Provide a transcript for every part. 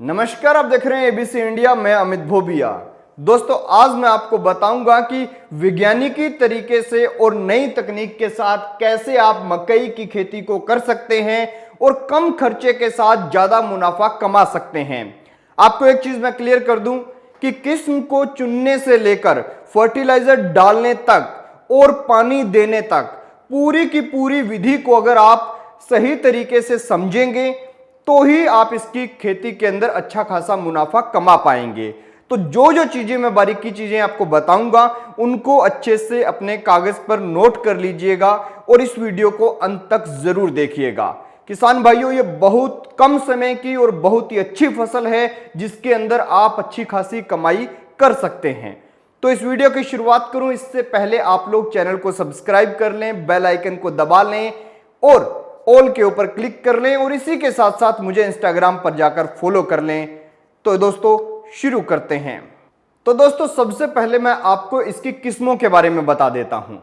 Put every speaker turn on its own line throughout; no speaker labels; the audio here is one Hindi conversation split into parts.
नमस्कार, आप देख रहे हैं एबीसी इंडिया। मैं अमित भोबिया। दोस्तों, आज मैं आपको बताऊंगा कि वैज्ञानिकी तरीके से और नई तकनीक के साथ कैसे आप मकई की खेती को कर सकते हैं और कम खर्चे के साथ ज्यादा मुनाफा कमा सकते हैं। आपको एक चीज मैं क्लियर कर दूं कि किस्म को चुनने से लेकर फर्टिलाइजर डालने तक और पानी देने तक पूरी की पूरी विधि को अगर आप सही तरीके से समझेंगे तो ही आप इसकी खेती के अंदर अच्छा खासा मुनाफा कमा पाएंगे। तो जो चीजें मैं बारीकी चीजें आपको बताऊंगा उनको अच्छे से अपने कागज पर नोट कर लीजिएगा और इस वीडियो को अंत तक जरूर देखिएगा। किसान भाइयों, ये बहुत कम समय की और बहुत ही अच्छी फसल है जिसके अंदर आप अच्छी खासी कमाई कर सकते हैं। तो इस वीडियो की शुरुआत करूं इससे पहले आप लोग चैनल को सब्सक्राइब कर लें, बेल आइकन को दबा लें और ऑल के ऊपर क्लिक कर लें और इसी के साथ साथ मुझे इंस्टाग्राम पर जाकर फॉलो कर लें। तो दोस्तों शुरू करते हैं। तो दोस्तों, सबसे पहले मैं आपको इसकी किस्मों के बारे में बता देता हूं।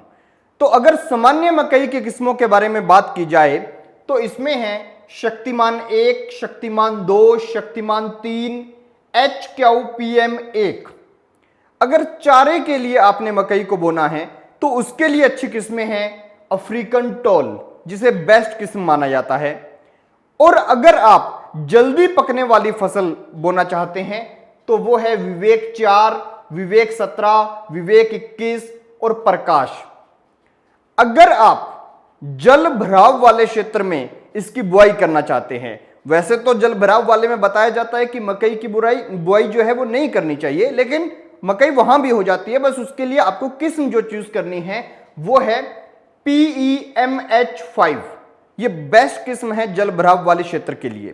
तो अगर सामान्य मकई की किस्मों के बारे में बात की जाए तो इसमें है शक्तिमान 1, शक्तिमान 2, शक्तिमान 3, HQPM1। अगर चारे के लिए आपने मकई को बोना है तो उसके लिए अच्छी किस्में हैं अफ्रीकन टॉल, जिसे बेस्ट किस्म माना जाता है। और अगर आप जल्दी पकने वाली फसल बोना चाहते हैं तो वो है विवेक 4, विवेक 17, विवेक 21 और प्रकाश। अगर आप जल भराव वाले क्षेत्र में इसकी बुआई करना चाहते हैं, वैसे तो जल भराव वाले में बताया जाता है कि मकई की बुआई जो है वो नहीं करनी चाहिए, लेकिन मकई वहां भी हो जाती है। बस उसके लिए आपको किस्म जो चूज करनी है वो है PEMH5। ये बेस्ट किस्म है जल भराव वाले क्षेत्र के लिए।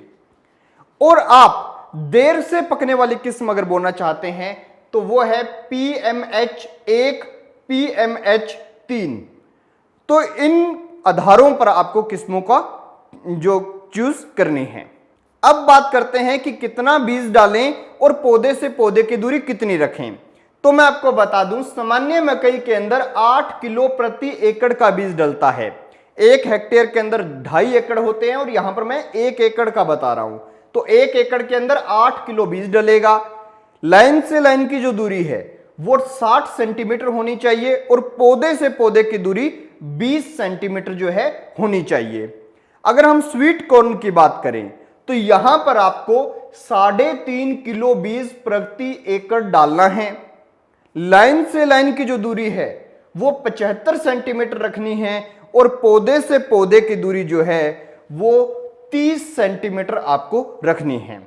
और आप देर से पकने वाली किस्म अगर बोना चाहते हैं तो वो है PMH1, PMH3। तो इन आधारों पर आपको किस्मों का जो चूज करनी है। अब बात करते हैं कि कितना बीज डालें और पौधे से पौधे की दूरी कितनी रखें। तो मैं आपको बता दूं, सामान्य मकई के अंदर 8 किलो प्रति एकड़ का बीज डलता है। 1 हेक्टेयर के अंदर 2.5 एकड़ होते हैं और यहां पर मैं 1 एकड़ का बता रहा हूं। तो 1 एकड़ के अंदर 8 किलो बीज डलेगा। लाइन से लाइन की जो दूरी है वो 60 सेंटीमीटर होनी चाहिए और पौधे से पौधे की दूरी 20 सेंटीमीटर जो है होनी चाहिए। अगर हम स्वीट कॉर्न की बात करें तो यहां पर आपको 3.5 किलो बीज प्रति एकड़ डालना है। लाइन से लाइन की जो दूरी है वो 75 सेंटीमीटर रखनी है और पौधे से पौधे की दूरी जो है वो 30 सेंटीमीटर आपको रखनी है।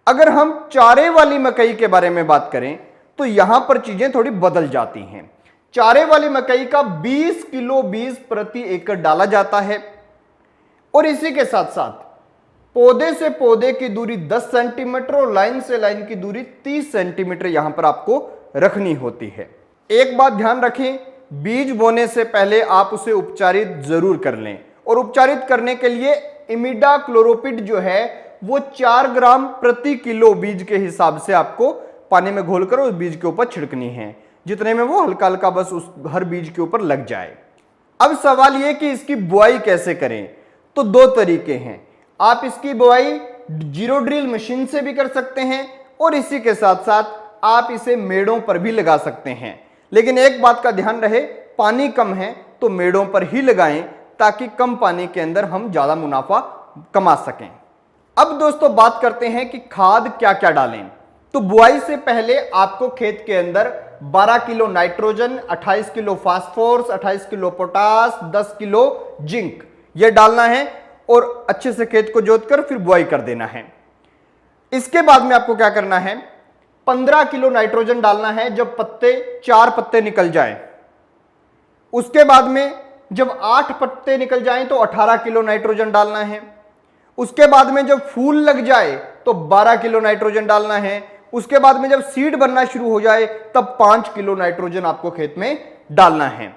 अगर हम चारे वाली मकई के बारे में बात करें तो यहां पर चीजें थोड़ी बदल जाती हैं। चारे वाली मकई का 20 किलो बीज प्रति एकड़ डाला जाता है और इसी के साथ साथ पौधे से पौधे की दूरी 10 सेंटीमीटर और लाइन से लाइन की दूरी 30 सेंटीमीटर यहां पर आपको रखनी होती है। एक बात ध्यान रखें, बीज बोने से पहले आप उसे उपचारित जरूर कर लें और उपचारित करने के लिए इमिडाक्लोप्रिड जो है वो 4 ग्राम प्रति किलो बीज के हिसाब से आपको पानी में घोलकर उस बीज के ऊपर छिड़कनी है, जितने में वो हल्का हल्का बस उस हर बीज के ऊपर लग जाए। अब सवाल यह कि इसकी बुआई कैसे करें। तो 2 तरीके हैं। आप इसकी बुआई जीरो ड्रिल मशीन से भी कर सकते हैं और इसी के साथ साथ आप इसे मेड़ों पर भी लगा सकते हैं। लेकिन एक बात का ध्यान रहे, पानी कम है तो मेड़ों पर ही लगाएं ताकि कम पानी के अंदर हम ज्यादा मुनाफा कमा सकें। अब दोस्तों बात करते हैं कि खाद क्या क्या डालें। तो बुआई से पहले आपको खेत के अंदर 12 kilo nitrogen, 28 kilo phosphorus, 28 kilo potash, 10 kilo zinc यह डालना है और अच्छे से खेत को जोतकर फिर बुआई कर देना है। इसके बाद में आपको क्या करना है, 15 किलो नाइट्रोजन डालना है जब 4 पत्ते निकल जाएं। उसके बाद में जब 8 पत्ते निकल जाएं तो 18 किलो नाइट्रोजन डालना है। उसके बाद में जब फूल लग जाए तो 12 किलो नाइट्रोजन डालना है। उसके बाद में जब सीड बनना शुरू हो जाए तब 5 किलो नाइट्रोजन आपको खेत में डालना है।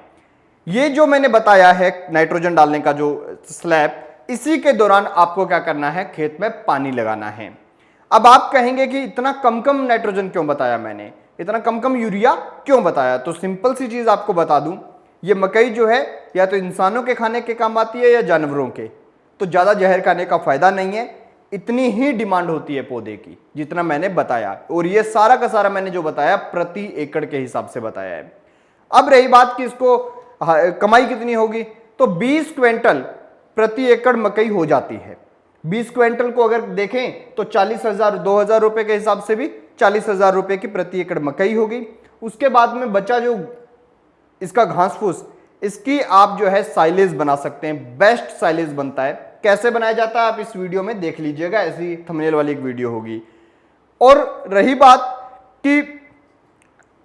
ये जो मैंने बताया है नाइट्रोजन डालने का जो स्लैब, इसी के दौरान आपको क्या करना है, खेत में पानी लगाना है। अब आप कहेंगे कि इतना कम कम नाइट्रोजन क्यों बताया मैंने, इतना कम कम यूरिया क्यों बताया। तो सिंपल सी चीज आपको बता दूं, ये मकई जो है या तो इंसानों के खाने के काम आती है या जानवरों के, तो ज्यादा जहर खाने का फायदा नहीं है। इतनी ही डिमांड होती है पौधे की जितना मैंने बताया, और ये सारा का सारा मैंने जो बताया प्रति एकड़ के हिसाब से बताया है। अब रही बात कि इसको कमाई कितनी होगी, तो 20 क्विंटल प्रति एकड़ मकई हो जाती है। 20 क्विंटल को अगर देखें तो 40,000 2,000 रुपए के हिसाब से भी 40,000 रुपए की प्रति एकड़ मकई होगी। उसके बाद में बचा जो इसका घास फूस, इसकी आप जो है साइलेज बना सकते हैं। बेस्ट साइलेज बनता है। कैसे बनाया जाता है आप इस वीडियो में देख लीजिएगा, ऐसी थंबनेल वाली एक वीडियो होगी। और रही बात कि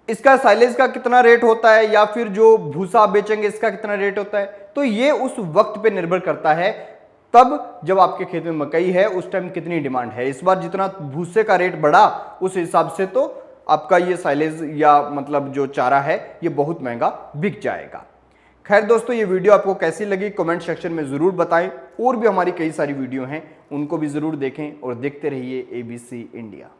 इसका साइलेज का कितना रेट होता है या फिर जो भूसा बेचेंगे इसका कितना रेट होता है, तो ये उस वक्त पे निर्भर करता है, तब जब आपके खेत में मकई है उस टाइम कितनी डिमांड है। इस बार जितना भूसे का रेट बढ़ा उस हिसाब से तो आपका ये साइलेज या मतलब जो चारा है ये बहुत महंगा बिक जाएगा। खैर दोस्तों, ये वीडियो आपको कैसी लगी कमेंट सेक्शन में जरूर बताएं। और भी हमारी कई सारी वीडियो हैं, उनको भी जरूर देखें और देखते रहिए ABC इंडिया।